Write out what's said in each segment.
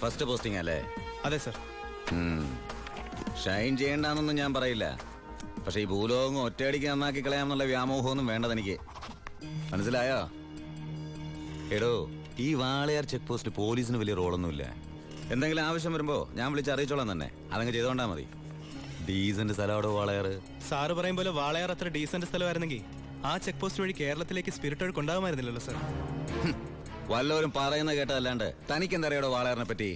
First posting അല്ലേ? അതെ sir. Shine ചെയ്യണ്ടെന്നൊന്നും ഞാൻ പറയില്ല. പക്ഷെ ഈ ഭൂലോകം ഒറ്റയടിക്ക് നന്നാക്കി കളയാമെന്നുള്ള വ്യാമോഹമൊന്നും വേണ്ടതെനിക്ക്. മനസ്സിലായോ? എടോ, ഈ വാളയാർ ചെക്ക് പോസ്റ്റ് പോലീസിന് വലിയ റോളൊന്നുമില്ല. എന്തെങ്കിലും ആവശ്യം വരുമ്പോ ഞാൻ വിളിച്ചറിയിച്ചോളാം തന്നെ. അതങ്ങ് ചെയ്തോണ്ടാ മതി. ഡീസന്റ് സ്ഥലമാടോ വാളയാർ. സാറ് പറയും പോലെ വാളയാർ അത്ര ഡീസന്റ് സ്ഥലമായിരുന്നെങ്കിൽ ആ ചെക്ക് പോസ്റ്റ് വഴി കേരളത്തിലേക്ക് സ്പിരിറ്റ് ഒഴുക്ക് ഉണ്ടാകുമായിരുന്നില്ലല്ലോ സർ. വല്ലവരും പറയുന്ന കേട്ടതല്ലാണ്ട് തനിക്ക് എന്തറിയാടോ വാളയാറിനെ പറ്റി?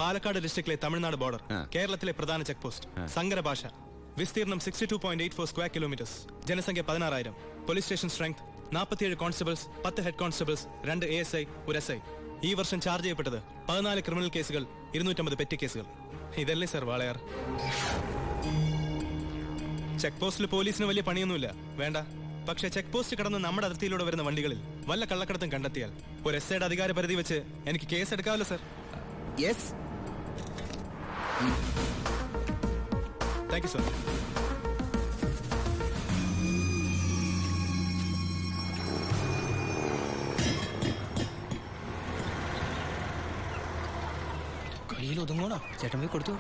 പാലക്കാട് ഡിസ്ട്രിക്റ്റിലെ തമിഴ്നാട് ബോർഡർ, കേരളത്തിലെ പ്രധാന ചെക്ക് പോസ്റ്റ്, സങ്കര ഭാഷ, വിസ്തീർണം 62.84 സ്ക്വയർ കിലോമീറ്റേഴ്സ്, ജനസംഖ്യ 16,000, police station strength 47 constables, 10 head constables, 2 ASI, 1 SI. ഈ വർഷം ചാർജ് ചെയ്യപ്പെട്ടത് 14 ക്രിമിനൽ കേസുകൾ, 250 പെറ്റി കേസുകൾ. ഇതല്ലേ സർ വാളയാർ? ചെക്ക് പോസ്റ്റിൽ പോലീസിന് വലിയ പണിയൊന്നുമില്ല, വേണ്ട. പക്ഷെ ചെക്ക് പോസ്റ്റ് കടന്ന് നമ്മുടെ അതിർത്തിയിലൂടെ വരുന്ന വണ്ടികളിൽ വല്ല കള്ളക്കടത്തും കണ്ടെത്തിയാൽ ഒരു SIയുടെ അധികാര പരിധി വെച്ച് എനിക്ക് കേസ് എടുക്കാമല്ലോ sir. Yes. Thank you sir. കയ്യിൽ ഒതുങ്ങോണോ? ചേട്ടൻ പോയി കൊടുത്തു.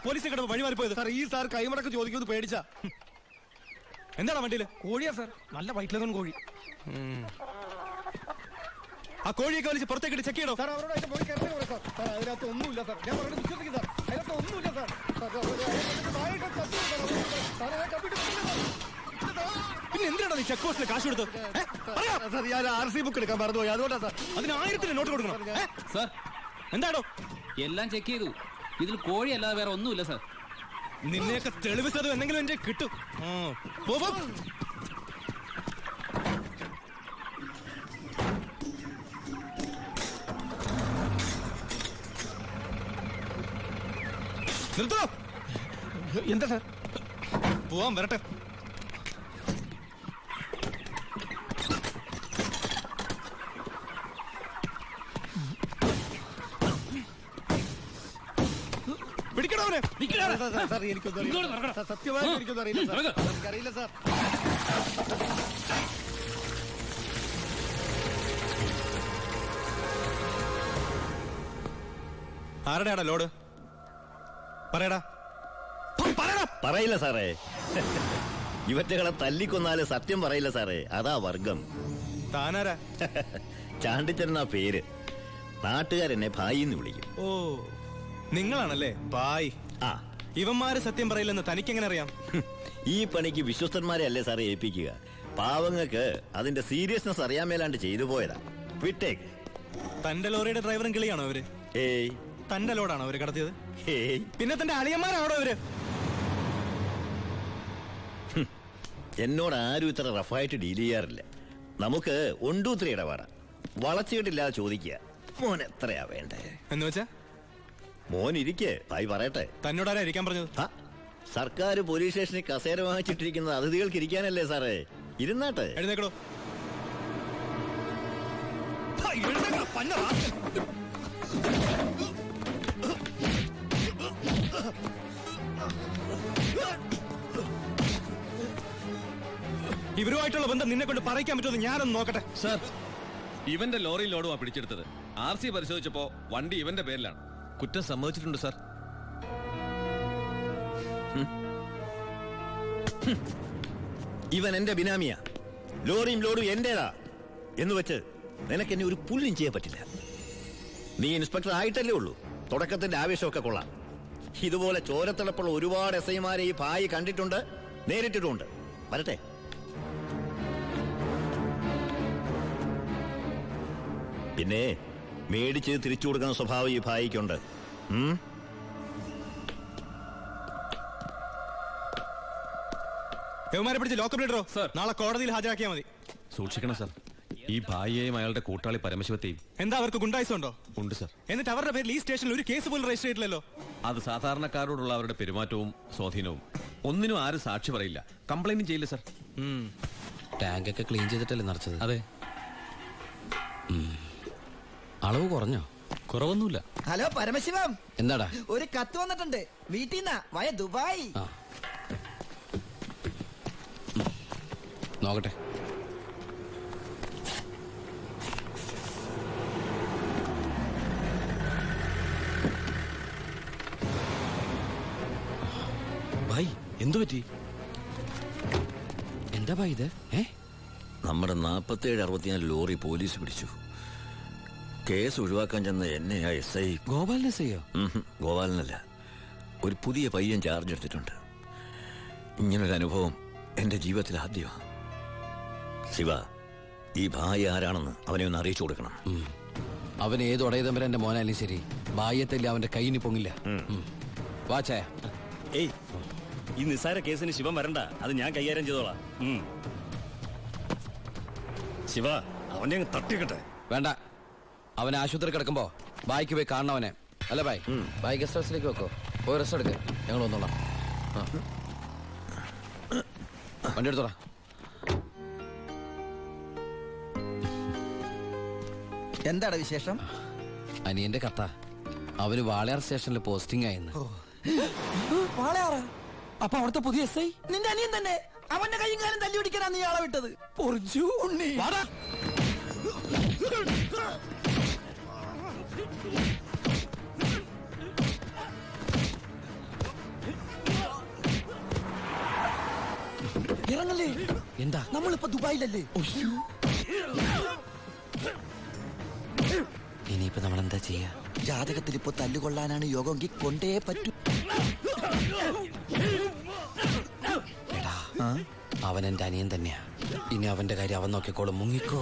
പോലീസ് വഴി മാറിപ്പോയത് സാർ. ഈ സാർ കൈമടക്ക് ചോദിക്കുന്നത് പേടിച്ചാ. എന്താണ് വണ്ടിയില്? കോഴിയാ സാർ, നല്ല വയറ്റിലകം കോഴി. ആ കോഴിയൊക്കെ വലിച്ച് പുറത്തേക്ക് ചെക്ക് ചെയ്യണോ സാർ? അവരോട് പോയി കയറി സാർ. അതിനകത്ത് ഒന്നുമില്ല സാർ, ഞാൻ പറഞ്ഞത് വിശ്വസിക്കും സാർ. അതിനകത്ത് ഒന്നുമില്ല സാർ. പിന്നെ എന്തിനാണ് നീ ചെക്ക് പോസ്റ്റിൽ കാശ് കൊടുത്തത്? ഞാൻ RC ബുക്ക് എടുക്കാൻ മറന്നുപോയി, അതുകൊണ്ടാ സാർ. അതിന് 1000 നോട്ട് കൊടുക്കണം സാർ. എന്താണോ? എല്ലാം ചെക്ക് ചെയ്തു, ഇതിൽ കോഴി അല്ലാതെ വേറെ ഒന്നുമില്ല സാർ. നിന്നെയൊക്കെ തെളിവിച്ചത് എന്തെങ്കിലും എന്റെ കിട്ടും. നിർത്തോ. എന്താ സാർ? പോവാൻ വരട്ടെ. പിടിക്കണവനെ. സത്യമായിട്ട് എനിക്കൊന്നും അറിയില്ല സാർ. എനിക്കറിയില്ല സാർ. ആരുടെയാടാ ലോഡ്? പറയടാ. പറയില്ല സാറേ. ഇവറ്റകളെ തല്ലിക്കൊന്നാല് സത്യം പറയില്ല സാറേ, അതാ വർഗം. താനാരാ? ചാണ്ടിച്ചനാ പേര്. നാട്ടുകാരെന്നെ ഭായി എന്ന് വിളിക്കും. ഓ, നിങ്ങളാണല്ലേ ബായ്. ആ, ഇവന്മാര് സത്യം പറയില്ലെന്ന് തനിക്കെങ്ങനെ അറിയാം? ഈ പണിക്ക് വിശ്വസ്തന്മാരെ അല്ലേ സാറേ ഏൽപ്പിക്കുക. പാവങ്ങൾക്ക് അതിന്റെ സീരിയസ്നെസ് അറിയാൻ മേലാണ്ട് ചെയ്തു പോയതാ. വിട്ടേക്ക്. തന്റെ ലോറിയുടെ ഡ്രൈവറും കിളിയാണോ അവര്? ഏയ്. തന്റെ ലോഡാണോ അവര് കടത്തിയത്? ഏയ്. പിന്നെ തന്റെ അളിയന്മാരാണോ അവര്? എന്നോട് ആരും ഇത്ര റഫായിട്ട് ഡീൽ ചെയ്യാറില്ല. നമുക്ക് 1 2 3 ഇടപാടാ. വളച്ചിട്ടില്ലാതെ ചോദിക്കുക, മോൻ എത്രയാ വേണ്ടേ എന്ന് വെച്ചാ? മോൻ ഇരിക്കേ, ഭായി പറയട്ടെ. തന്നോടാരാ ഇരിക്കാൻ പറഞ്ഞത്? സർക്കാർ പോലീസ് സ്റ്റേഷനിൽ കസേര വാങ്ങിച്ചിട്ടിരിക്കുന്നത് അതിഥികൾക്ക് ഇരിക്കാനല്ലേ സാറേ? ഇരുന്നാട്ടെ. എഴുന്നേക്കടോ. ഇവരുമായിട്ടുള്ള ബന്ധം നിന്നെ കൊണ്ട് പറയിക്കാൻ പറ്റുമെന്ന് ഞാനൊന്ന് നോക്കട്ടെ. സാർ, ഇവന്റെ ലോറി ലോഡുമാ പിടിച്ചെടുത്തത്. RC പരിശോധിച്ചപ്പോ വണ്ടി ഇവന്റെ പേരിലാണ്. കുറ്റം സമ്മതിച്ചിട്ടുണ്ട് സാർ. ഇവൻ എന്റെ ബിനാമിയാ. ലോറിയും ലോഡും എന്റേതാ എന്ന് വെച്ച് നിനക്ക് എന്നെ ഒരു പുല്ലും ചെയ്യാൻ പറ്റില്ല. നീ ഇൻസ്പെക്ടർ ആയിട്ടല്ലേ ഉള്ളൂ. തുടക്കത്തിന്റെ ആവേശമൊക്കെ കൊള്ളാം. ഇതുപോലെ ചോരത്തിളപ്പുള്ള ഒരുപാട് SIമാരെ ഈ ഭായി കണ്ടിട്ടുണ്ട്, നേരിട്ടിട്ടുണ്ട്. വരട്ടെ. പിന്നെ മേടിച്ച് തിരിച്ചു കൊടുക്കുന്ന സ്വഭാവം ഈ ഭായിക്കുണ്ട്. യവന്മാരെ പിടിച്ച് ലോക്കപ്പ് ഇടറോ. നാളെ കോടതിയിൽ ഹാജരാക്കിയാൽ മതി. സൂക്ഷിക്കണം സാർ. ഈ ഭായിയെയും അയാളുടെ കൂട്ടാളി പരമശിവത്തെയും. എന്താ അവർക്ക് ഗുണ്ടായിസം ഉണ്ടോ? ഉണ്ട് സാർ. എന്നിട്ട് അവരുടെ പേരിൽ ഈ സ്റ്റേഷനിൽ ഒരു കേസ് പോലും രജിസ്റ്റർ ചെയ്തില്ലല്ലോ. അത് സാധാരണക്കാരോടുള്ള അവരുടെ പെരുമാറ്റവും സ്വാധീനവും. ഒന്നിനും ആരും സാക്ഷി പറയില്ല, കംപ്ലൈന്റും ചെയ്യില്ല സാർ. ടാങ്കൊക്കെ ക്ലീൻ ചെയ്തിട്ടല്ലേ നിറച്ചത്? അതെ. അളവ് കുറഞ്ഞോ? കുറവൊന്നുമില്ല. ഹലോ പരമശിവം, എന്താടാ? ഒരു കത്ത് വന്നിട്ടുണ്ട് വീട്ടിൽ നിന്നാ, വയ ദുബായ്. നോക്കട്ടെ. ഭായ് എന്തു പറ്റി? എന്താ ഭായ് ഇത്? നമ്മുടെ 47-64 ലോറി പോലീസ് പിടിച്ചു. കേസ് ഒഴിവാക്കാൻ ചെന്ന എന്നെയാ SI. ഗോപാലിനെ ചെയ്യോ? ഗോപാലനല്ല, ഒരു പുതിയ പയ്യൻ ചാർജ് എടുത്തിട്ടുണ്ട്. ഇങ്ങനൊരു അനുഭവം എന്റെ ജീവിതത്തിൽ ആദ്യമാണ്. ശിവ, ഈ ഭായി ആരാണെന്ന് അവനെ ഒന്ന് അറിയിച്ചു കൊടുക്കണം. അവൻ ഏത് ഉടയതമ്പര എന്റെ മോനായാലും ശരി, ഭായത്തല്ല അവന്റെ കൈയിന് പൊങ്ങില്ല. വാച്ചേ. ഏയ്, ഈ നിസ്സാര കേസിന് ശിവൻ വരണ്ട, അത് ഞാൻ കൈകാര്യം ചെയ്തോളാം. ശിവ, അവനെ അങ്ങ് തട്ടിക്കട്ടെ. വേണ്ട, അവൻ ആശുപത്രി കിടക്കുമ്പോ ബായിക്ക് പോയി കാണണം അവനെ. അല്ല ബായ്, ബായ് ഗസ്റ്റ് ഹൗസിലേക്ക് വെക്കോ. പോയി റെസ്റ്റ് എടുക്ക, ഞങ്ങൾ വന്നോളാം. വണ്ടി എടുത്തോളാം. എന്താണ് വിശേഷം? അനിയന്റെ കഥ. അവന് വാളയാർ സ്റ്റേഷനിൽ പോസ്റ്റിംഗ് ആയിരുന്നു. വാളയാറ്? അപ്പൊ അവിടുത്തെ പുതിയ SI നിന്റെ അനിയൻ തന്നെ. അവന്റെ കൈയും കാലം തല്ലി പിടിക്കാനാ നീ ആളെ വിട്ടത്. ഉണ്ണി. ഇറങ്ങല്ലേ. എന്താ? നമ്മളിപ്പോ ദുബായിലല്ലേ? ഇനിയിപ്പോ നമ്മൾ എന്താ ചെയ്യാ? ജാതകത്തിൽ ഇപ്പൊ തല്ലുകൊള്ളാനാണ് യോഗമെങ്കിൽ കൊണ്ടേ പറ്റൂ. എടാ, അവൻ എന്റെ അനിയൻ തന്നെയാ. ഇനി അവന്റെ കാര്യം അവൻ നോക്കിക്കോളും. മുങ്ങിക്കോ.